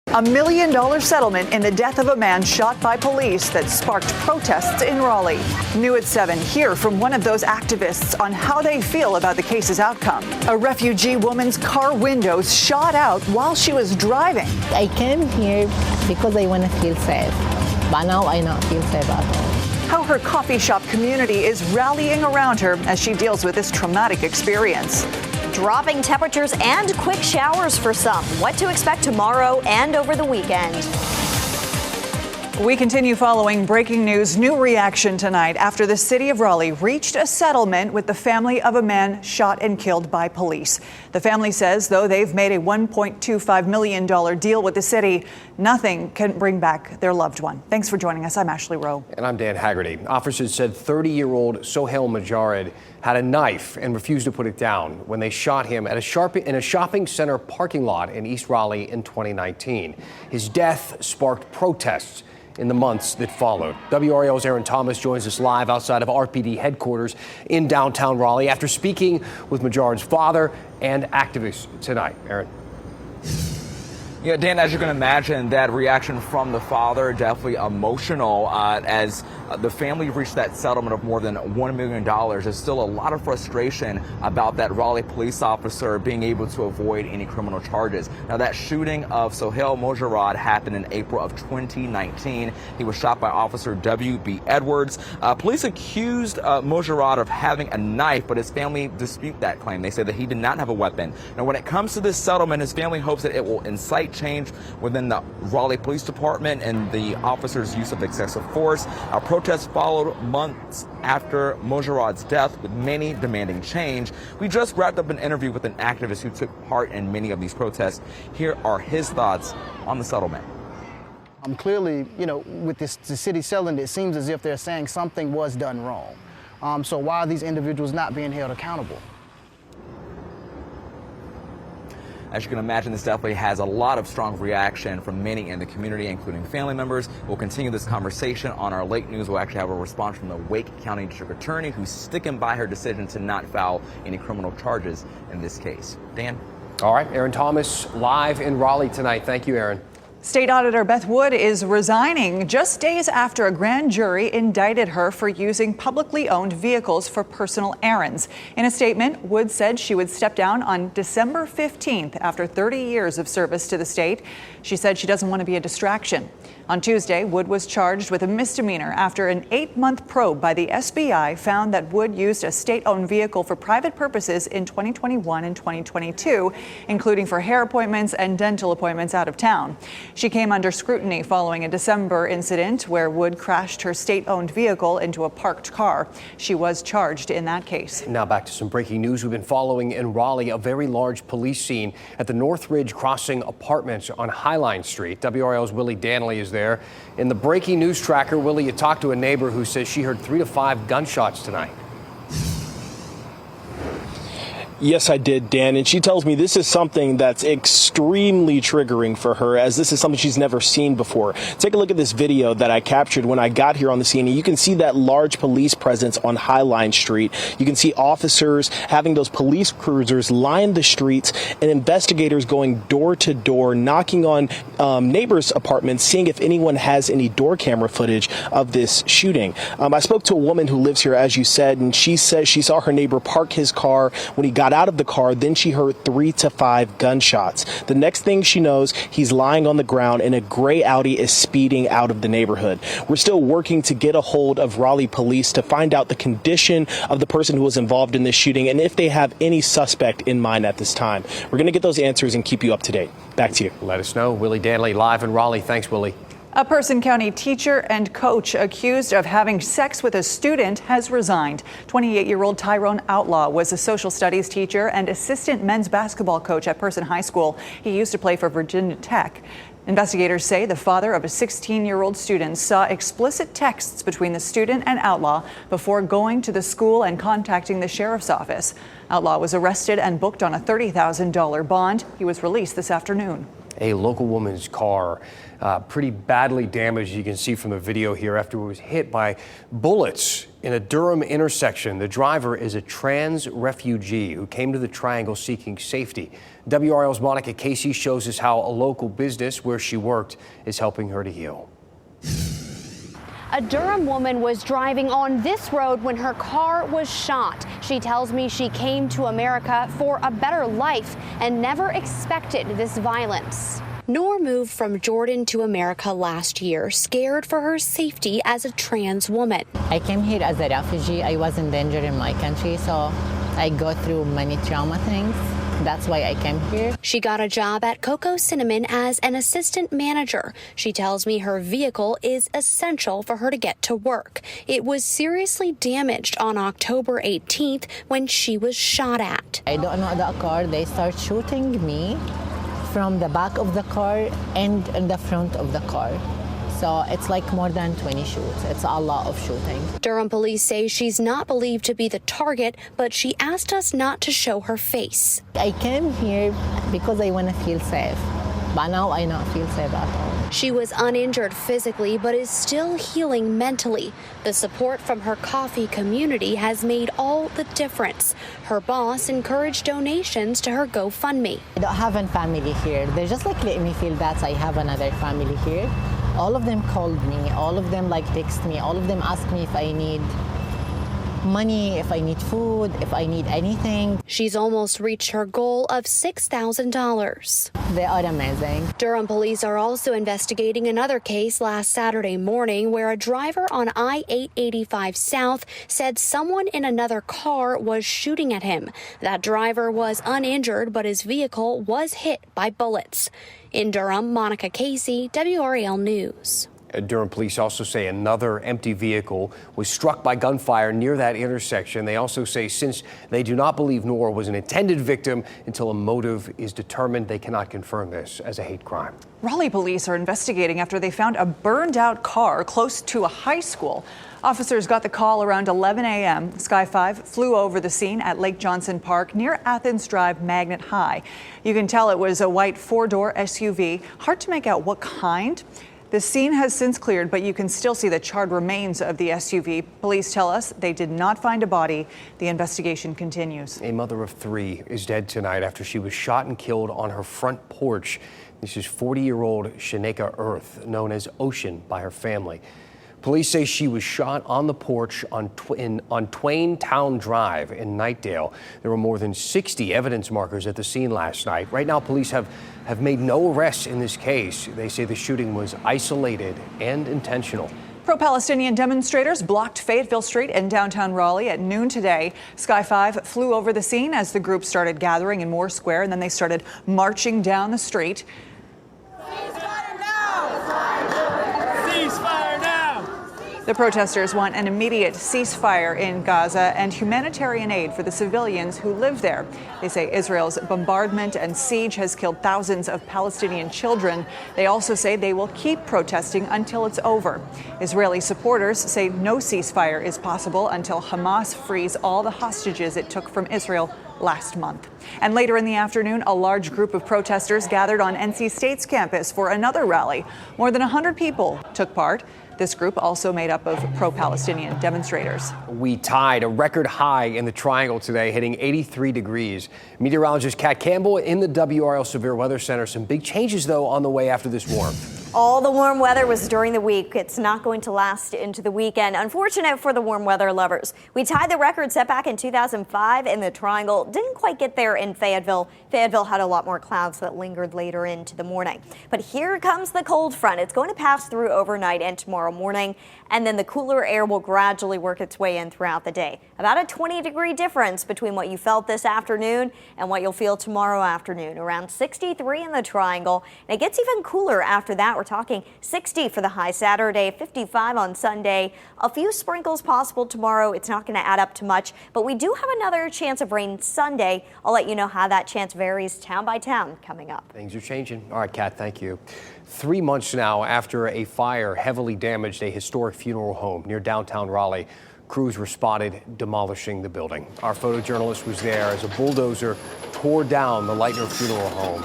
$1 million settlement in the death of a man shot by police that sparked protests in Raleigh. New at 7, hear from one of those activists on how they feel about the case's outcome. A refugee woman's car windows shot out while she was driving. I came here because I want to feel safe, but now I not feel safe at all. How her coffee shop community is rallying around her as she deals with this traumatic experience. Dropping temperatures and quick showers for some. What to expect tomorrow and over the weekend. We continue following breaking news. New reaction tonight after the city of Raleigh reached a settlement with the family of a man shot and killed by police. The family says, though they've made a $1.25 million deal with the city, nothing can bring back their loved one. Thanks for joining us. I'm Ashley Rowe. And I'm Dan Haggerty. Officers said 30-year-old Sohail Majarid had a knife and refused to put it down when they shot him at in a shopping center parking lot in East Raleigh in 2019. His death sparked protests in the months that followed. WRAL's Aaron Thomas joins us live outside of RPD headquarters in downtown Raleigh after speaking with Majarid's father and activists tonight. Aaron. Yeah, Dan, as you can imagine, that reaction from the father, definitely emotional as the family reached that settlement of more than $1 million. There's still a lot of frustration about that Raleigh police officer being able to avoid any criminal charges. Now, that shooting of Sohail Majarid happened in April of 2019. He was shot by Officer W.B. Edwards. Police accused Majarid of having a knife, but his family dispute that claim. They say that he did not have a weapon. Now, when it comes to this settlement, his family hopes that it will incite change within the Raleigh Police Department and the officers' use of excessive force. Protests followed months after Majarid's death, with many demanding change. We just wrapped up an interview with an activist who took part in many of these protests. Here are his thoughts on the settlement. Clearly, with the city settlement, it seems as if they're saying something was done wrong. So why are these individuals not being held accountable? As you can imagine, this definitely has a lot of strong reaction from many in the community, including family members. We'll continue this conversation on our late news. We'll actually have a response from the Wake County District Attorney, who's sticking by her decision to not file any criminal charges in this case. Dan? All right, Aaron Thomas live in Raleigh tonight. Thank you, Aaron. State Auditor Beth Wood is resigning just days after a grand jury indicted her for using publicly owned vehicles for personal errands. In a statement, Wood said she would step down on December 15th after 30 years of service to the state. She said she doesn't want to be a distraction. On Tuesday, Wood was charged with a misdemeanor after an 8-month probe by the SBI found that Wood used a state-owned vehicle for private purposes in 2021 and 2022, including for hair appointments and dental appointments out of town. She came under scrutiny following a December incident where Wood crashed her state-owned vehicle into a parked car. She was charged in that case. Now back to some breaking news we've been following in Raleigh. A very large police scene at the Northridge Crossing Apartments on Highline Street. WRAL's Willie Danley is there. In the breaking news tracker, Willie, you talked to a neighbor who says she heard 3 to 5 gunshots tonight. Yes, I did, Dan. And she tells me this is something that's extremely triggering for her, as this is something she's never seen before. Take a look at this video that I captured when I got here on the scene. And you can see that large police presence on Highline Street. You can see officers having those police cruisers line the streets and investigators going door to door, knocking on neighbors' apartments, seeing if anyone has any door camera footage of this shooting. I spoke to a woman who lives here, as you said, and she says she saw her neighbor park his car. When he got out of the car, then she heard 3 to 5 gunshots. The next thing she knows, he's lying on the ground and a gray Audi is speeding out of the neighborhood. We're still working to get a hold of Raleigh police to find out the condition of the person who was involved in this shooting and if they have any suspect in mind at this time. We're going to get those answers and keep you up to date. Back to you. Let us know. Willie Danley live in Raleigh. Thanks, Willie. A Person County teacher and coach accused of having sex with a student has resigned. 28-year-old Tyrone Outlaw was a social studies teacher and assistant men's basketball coach at Person High School. He used to play for Virginia Tech. Investigators say the father of a 16-year-old student saw explicit texts between the student and Outlaw before going to the school and contacting the sheriff's office. Outlaw was arrested and booked on a $30,000 bond. He was released this afternoon. A local woman's car pretty badly damaged, you can see from the video here, after it was hit by bullets In a Durham intersection, the driver is a trans refugee who came to the triangle seeking safety. WRAL's Monica Casey shows us how a local business where she worked is helping her to heal. A Durham woman was driving on this road when her car was shot. She tells me she came to America for a better life and never expected this violence. Noor moved from Jordan to America last year, scared for her safety as a trans woman. I came here as a refugee. I was in danger in my country, so I go through many trauma things. That's why I came here. She got a job at Coco Cinnamon as an assistant manager. She tells me her vehicle is essential for her to get to work. It was seriously damaged on October 18th when she was shot at. I don't know the car. They start shooting me from the back of the car and in the front of the car. So it's like more than 20 shoots. It's a lot of shooting. Durham police say she's not believed to be the target, but she asked us not to show her face. I came here because I want to feel safe, but now I don't feel safe at all. She was uninjured physically, but is still healing mentally. The support from her coffee community has made all the difference. Her boss encouraged donations to her GoFundMe. I don't have a family here. They just like let me feel that I have another family here. All of them called me, all of them like text me, all of them asked me if I need money, if I need food, if I need anything. She's almost reached her goal of $6,000. They are amazing. Durham police are also investigating another case last Saturday morning where a driver on I-885 South said someone in another car was shooting at him. That driver was uninjured, but his vehicle was hit by bullets. In Durham, Monica Casey, WRAL News. Durham police also say another empty vehicle was struck by gunfire near that intersection. They also say since they do not believe Noor was an intended victim until a motive is determined, they cannot confirm this as a hate crime. Raleigh police are investigating after they found a burned out car close to a high school. Officers got the call around 11 a.m. Sky 5 flew over the scene at Lake Johnson Park near Athens Drive Magnet High. You can tell it was a white four-door SUV. Hard to make out what kind. The scene has since cleared, but you can still see the charred remains of the SUV. Police tell us they did not find a body. The investigation continues. A mother of three is dead tonight after she was shot and killed on her front porch. This is 40-year-old Shaneka Earth, known as Ocean by her family. Police say she was shot on the porch on Twain Town Drive in Knightdale. There were more than 60 evidence markers at the scene last night. Right now, police have made no arrests in this case. They say the shooting was isolated and intentional. Pro-Palestinian demonstrators blocked Fayetteville Street in downtown Raleigh at noon today. Sky 5 flew over the scene as the group started gathering in Moore Square, and then they started marching down the street. Ceasefire now! Ceasefire now! The protesters want an immediate ceasefire in Gaza and humanitarian aid for the civilians who live there. They say Israel's bombardment and siege has killed thousands of Palestinian children. They also say they will keep protesting until it's over. Israeli supporters say no ceasefire is possible until Hamas frees all the hostages it took from Israel last month. And later in the afternoon, a large group of protesters gathered on NC State's campus for another rally. More than 100 people took part. This group also made up of pro-Palestinian demonstrators. We tied a record high in the Triangle today, hitting 83 degrees. Meteorologist Kat Campbell in the WRAL Severe Weather Center. Some big changes, though, on the way after this warmth. All the warm weather was during the week. It's not going to last into the weekend. Unfortunate for the warm weather lovers. We tied the record set back in 2005 in the Triangle. Didn't quite get there in Fayetteville. Fayetteville had a lot more clouds that lingered later into the morning. But here comes the cold front. It's going to pass through overnight and tomorrow morning, and then the cooler air will gradually work its way in throughout the day. About a 20-degree difference between what you felt this afternoon and what you'll feel tomorrow afternoon. Around 63 in the Triangle. And it gets even cooler after that. We're talking 60 for the high Saturday, 55 on Sunday. A few sprinkles possible tomorrow. It's not going to add up to much, but we do have another chance of rain Sunday. I'll let you know how that chance varies town by town coming up. Things are changing. All right, Kat, thank you. 3 months now after a fire heavily damaged a historic funeral home near downtown Raleigh, crews were spotted demolishing the building. Our photojournalist was there as a bulldozer tore down the Leitner Funeral Home.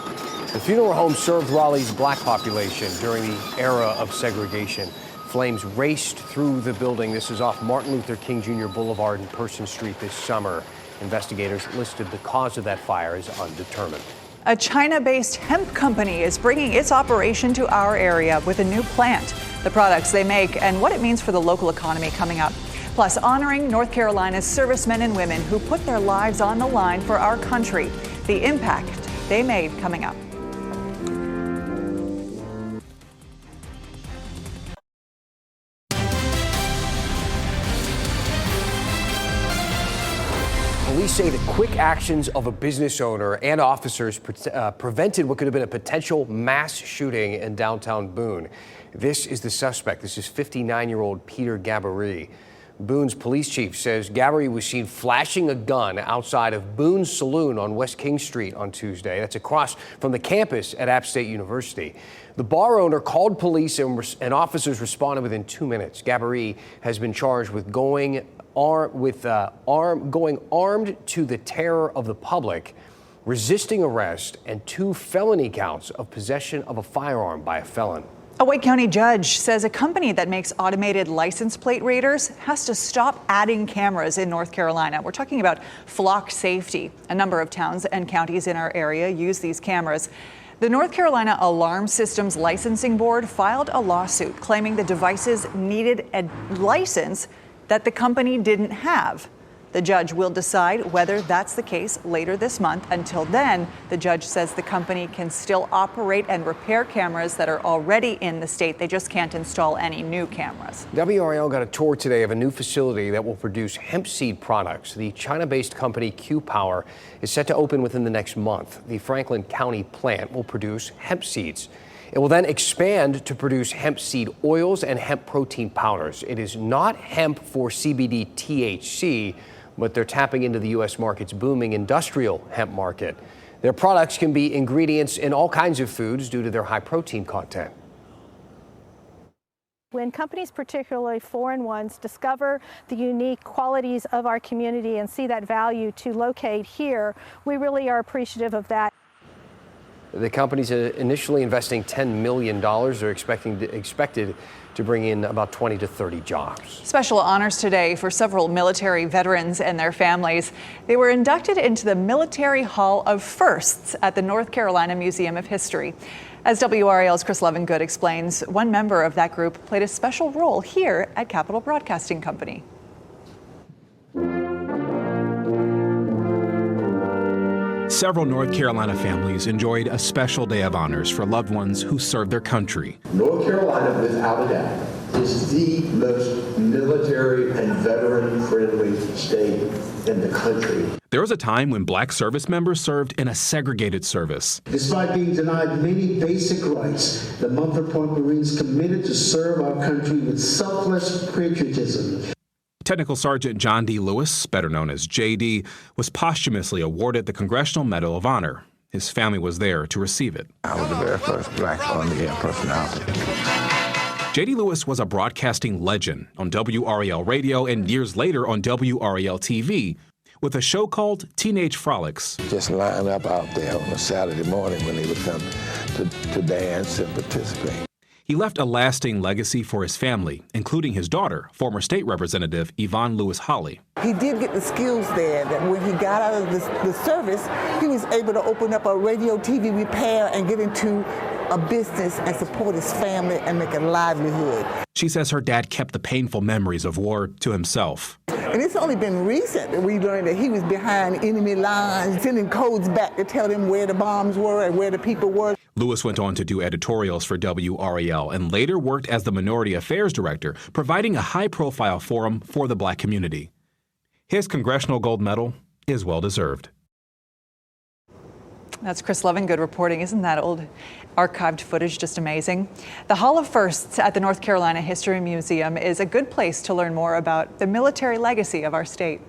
The funeral home served Raleigh's black population during the era of segregation. Flames raced through the building. This is off Martin Luther King Jr. Boulevard and Person Street this summer. Investigators listed the cause of that fire as undetermined. A China-based hemp company is bringing its operation to our area with a new plant. The products they make and what it means for the local economy coming up. Plus, honoring North Carolina's servicemen and women who put their lives on the line for our country. The impact they made coming up. Police say the quick actions of a business owner and officers prevented what could have been a potential mass shooting in downtown Boone. This is the suspect. This is 59-year-old Peter Gabory. Boone's police chief says Gabory was seen flashing a gun outside of Boone's Saloon on West King Street on Tuesday. That's across from the campus at App State University. The bar owner called police and officers responded within 2 minutes. Gabory has been charged with going armed to the terror of the public, resisting arrest, and 2 felony counts of possession of a firearm by a felon. A Wake County judge says a company that makes automated license plate readers has to stop adding cameras in North Carolina. We're talking about Flock Safety. A number of towns and counties in our area use these cameras. The North Carolina Alarm Systems Licensing Board filed a lawsuit claiming the devices needed a license that the company didn't have. The judge will decide whether that's the case later this month. Until then, the judge says the company can still operate and repair cameras that are already in the state. They just can't install any new cameras. WRAL got a tour today of a new facility that will produce hemp seed products. The China-based company Q Power is set to open within the next month. The Franklin County plant will produce hemp seeds. It will then expand to produce hemp seed oils and hemp protein powders. It is not hemp for CBD THC, but they're tapping into the U.S. market's booming industrial hemp market. Their products can be ingredients in all kinds of foods due to their high protein content. When companies, particularly foreign ones, discover the unique qualities of our community and see that value to locate here, we really are appreciative of that. The company's initially investing $10 million. They're expected to bring in about 20 to 30 jobs. Special honors today for several military veterans and their families. They were inducted into the Military Hall of Firsts at the North Carolina Museum of History. As WRAL's Chris Levengood explains, one member of that group played a special role here at Capitol Broadcasting Company. Several North Carolina families enjoyed a special day of honors for loved ones who served their country. North Carolina, without a doubt, is the most military and veteran-friendly state in the country. There was a time when black service members served in a segregated service. Despite being denied many basic rights, the Mumford Point Marines committed to serve our country with selfless patriotism. Technical Sergeant John D. Lewis, better known as JD, was posthumously awarded the Congressional Medal of Honor. His family was there to receive it. I was the very first black on-the-air personality. JD Lewis was a broadcasting legend on WRAL Radio and years later on WRAL TV with a show called Teenage Frolics. Just line up out there on a Saturday morning when they would come to dance and participate. He left a lasting legacy for his family, including his daughter, former state representative Yvonne Lewis Holley. He did get the skills there that when he got out of the service, he was able to open up a radio, TV repair and get into a business and support his family and make a livelihood. She says her dad kept the painful memories of war to himself. And it's only been recent that we learned that he was behind enemy lines, sending codes back to tell them where the bombs were and where the people were. Lewis went on to do editorials for WRAL and later worked as the Minority Affairs Director, providing a high-profile forum for the black community. His Congressional Gold Medal is well-deserved. That's Chris Levengood reporting. Isn't that old archived footage just amazing? The Hall of Firsts at the North Carolina History Museum is a good place to learn more about the military legacy of our state.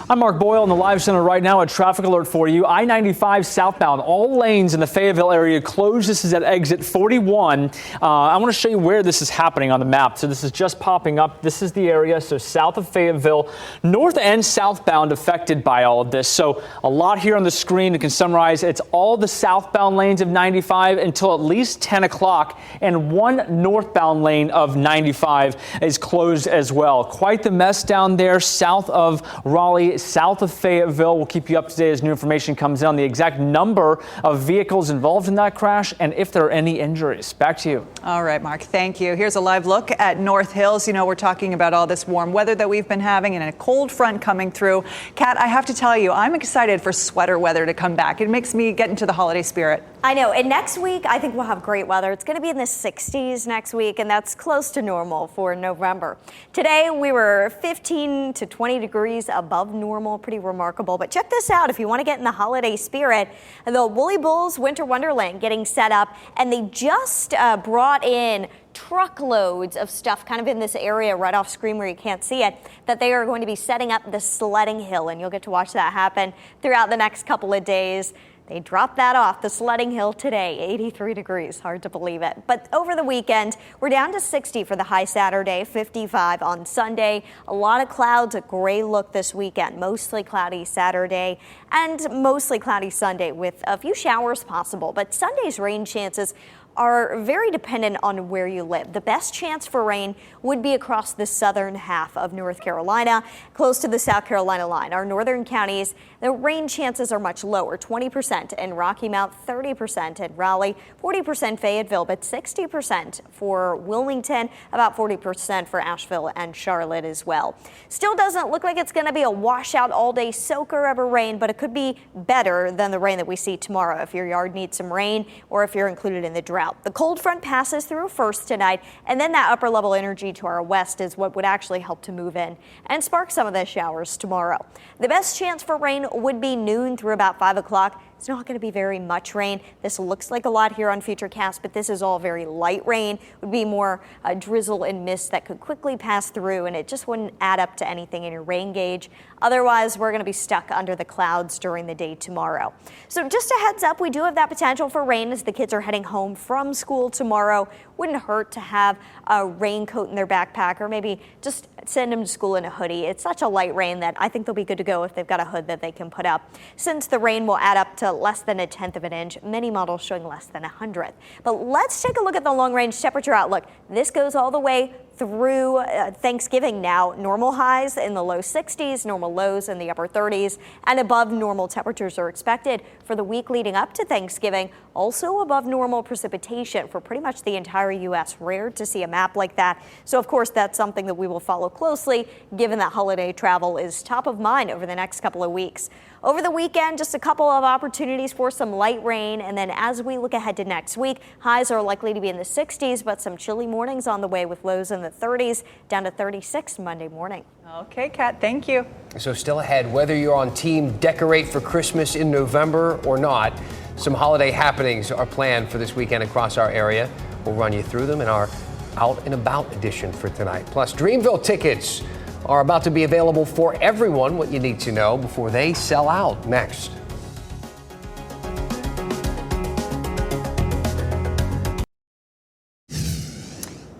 I'm Mark Boyle in the Live Center right now. A traffic alert for you. I-95 southbound. All lanes in the Fayetteville area closed. This is at exit 41. I want to show you where this is happening on the map. So this is just popping up. This is the area. So south of Fayetteville, north and southbound affected by all of this. So a lot here on the screen. You can summarize. It's all the southbound lanes of 95 until at least 10 o'clock. And one northbound lane of 95 is closed as well. Quite the mess down there south of Raleigh, south of Fayetteville. We'll keep you up to date as new information comes in on the exact number of vehicles involved in that crash and if there are any injuries. Back to you. All right, Mark, thank you. Here's a live look at North Hills. You know, we're talking about all this warm weather that we've been having and a cold front coming through. Kat, I have to tell you, I'm excited for sweater weather to come back. It makes me get into the holiday spirit. I know. And next week, I think we'll have great weather. It's going to be in the 60s next week, and that's close to normal for November. Today, we were 15 to 20 degrees above normal. Pretty remarkable. But check this out. If you want to get in the holiday spirit, the Woolly Bulls Winter Wonderland getting set up, and they just brought in truckloads of stuff kind of in this area right off screen where you can't see it, that they are going to be setting up the sledding hill, and you'll get to watch that happen throughout the next couple of days. They dropped that off the sledding hill today, 83 degrees, hard to believe it. But over the weekend, we're down to 60 for the high Saturday, 55 on Sunday. A lot of clouds, a gray look this weekend, mostly cloudy Saturday and mostly cloudy Sunday with a few showers possible. But Sunday's rain chances are very dependent on where you live. The best chance for rain would be across the southern half of North Carolina, close to the South Carolina line. Our northern counties, the rain chances are much lower, 20% in Rocky Mount, 30% in Raleigh, 40% Fayetteville, but 60% for Wilmington, about 40% for Asheville and Charlotte as well. Still doesn't look like it's going to be a washout all-day soaker of a rain, but it could be better than the rain that we see tomorrow if your yard needs some rain or if you're included in the drought. The cold front passes through first tonight, and then that upper level energy to our west is what would actually help to move in and spark some of the showers tomorrow. The best chance for rain would be noon through about 5 o'clock. It's not going to be very much rain. This looks like a lot here on Futurecast, but this is all very light rain. It would be more drizzle and mist that could quickly pass through, and it just wouldn't add up to anything in your rain gauge. Otherwise, we're going to be stuck under the clouds during the day tomorrow. So just a heads up, we do have that potential for rain as the kids are heading home from school tomorrow. Wouldn't hurt to have a raincoat in their backpack or maybe just send them to school in a hoodie. It's such a light rain that I think they'll be good to go if they've got a hood that they can put up. Since the rain will add up to less than 1/10 of an inch, many models showing less than 100th. But let's take a look at the long range temperature outlook. This goes all the way through Thanksgiving now. Normal highs in the low 60s, normal lows in the upper 30s, and above normal temperatures are expected for the week leading up to Thanksgiving. Also above normal precipitation for pretty much the entire U.S. Rare to see a map like that. So, of course, that's something that we will follow closely, given that holiday travel is top of mind over the next couple of weeks. Over the weekend, just a couple of opportunities for some light rain. And then as we look ahead to next week, highs are likely to be in the 60s, but some chilly mornings on the way with lows in the 30s, down to 36 Monday morning. Okay, Kat, thank you. So still ahead, whether you're on team decorate for Christmas in November or not, some holiday happenings are planned for this weekend across our area. We'll run you through them in our Out and About edition for tonight. Plus, Dreamville tickets are about to be available for everyone. What you need to know before they sell out. Next.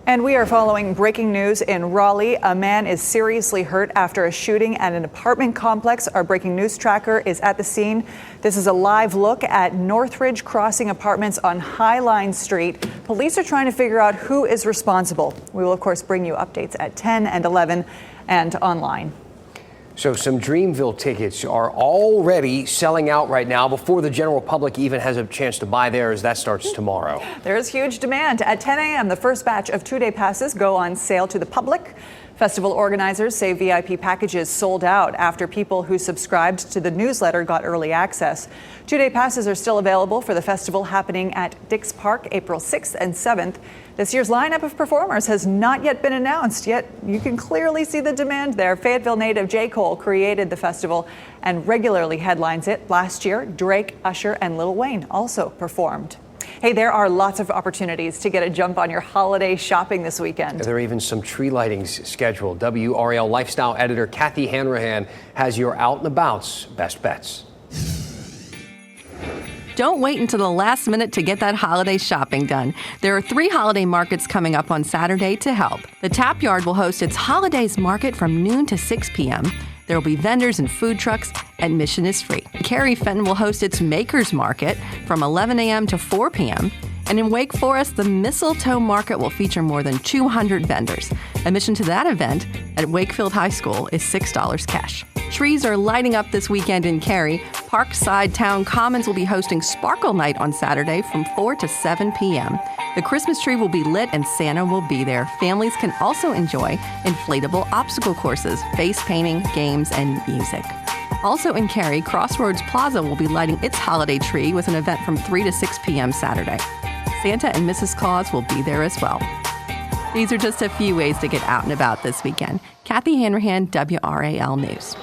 And we are following breaking news in Raleigh. A man is seriously hurt after a shooting at an apartment complex. Our breaking news tracker is at the scene. This is a live look at Northridge Crossing Apartments on Highline Street. Police are trying to figure out who is responsible. We will, of course, bring you updates at 10 and 11 and online. So some Dreamville tickets are already selling out right now before the general public even has a chance to buy theirs. That starts tomorrow. There's huge demand. At 10 a.m., the first batch of 2-day passes go on sale to the public. Festival organizers say VIP packages sold out after people who subscribed to the newsletter got early access. 2-day passes are still available for the festival happening at Dix Park April 6th and 7th. This year's lineup of performers has not yet been announced, yet you can clearly see the demand there. Fayetteville native J. Cole created the festival and regularly headlines it. Last year, Drake, Usher, and Lil Wayne also performed. Hey, there are lots of opportunities to get a jump on your holiday shopping this weekend. There are even some tree lightings scheduled. WRAL lifestyle editor Kathy Hanrahan has your out and abouts best bets. Don't wait until the last minute to get that holiday shopping done. There are 3 holiday markets coming up on Saturday to help. The Tap Yard will host its Holidays Market from noon to 6 p.m. There will be vendors and food trucks. Admission is free. Cary Fenton will host its Makers Market from 11 a.m. to 4 p.m. And in Wake Forest, the Mistletoe Market will feature more than 200 vendors. Admission to that event at Wakefield High School is $6 cash. Trees are lighting up this weekend in Cary. Parkside Town Commons will be hosting Sparkle Night on Saturday from 4 to 7 p.m. The Christmas tree will be lit and Santa will be there. Families can also enjoy inflatable obstacle courses, face painting, games, and music. Also in Cary, Crossroads Plaza will be lighting its holiday tree with an event from 3 to 6 p.m. Saturday. Santa and Mrs. Claus will be there as well. These are just a few ways to get out and about this weekend. Kathy Hanrahan, WRAL News.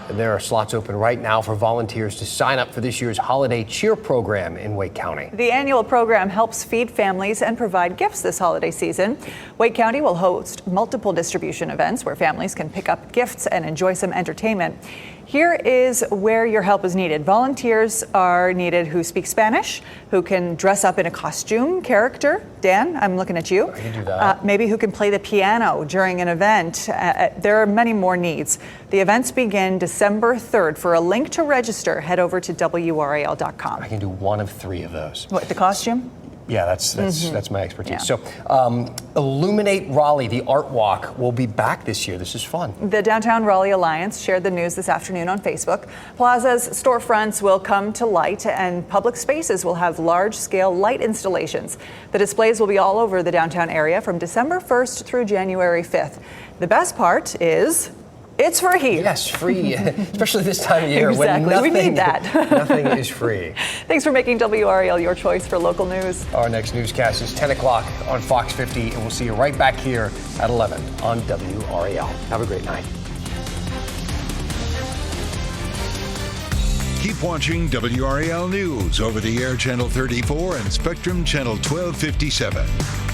And there are slots open right now for volunteers to sign up for this year's holiday cheer program in Wake County. The annual program helps feed families and provide gifts this holiday season. Wake County will host multiple distribution events where families can pick up gifts and enjoy some entertainment. Here is where your help is needed. Volunteers are needed who speak Spanish, who can dress up in a costume character. Dan, I'm looking at you. I can do that. Maybe who can play the piano during an event. There are many more needs. The events begin December 3rd. For a link to register, head over to WRAL.com. I can do one of 3 of those. What, the costume? Yeah, that's my expertise. Yeah. So, Illuminate Raleigh, the art walk, will be back this year. This is fun. The Downtown Raleigh Alliance shared the news this afternoon on Facebook. Plaza's storefronts will come to light and public spaces will have large-scale light installations. The displays will be all over the downtown area from December 1st through January 5th. The best part is it's free. Yes, free, especially this time of year exactly. when nothing, We need that. nothing is free. Thanks for making WRAL your choice for local news. Our next newscast is 10 o'clock on Fox 50, and we'll see you right back here at 11 on WRAL. Have a great night. Keep watching WRAL News over the air Channel 34 and Spectrum Channel 1257.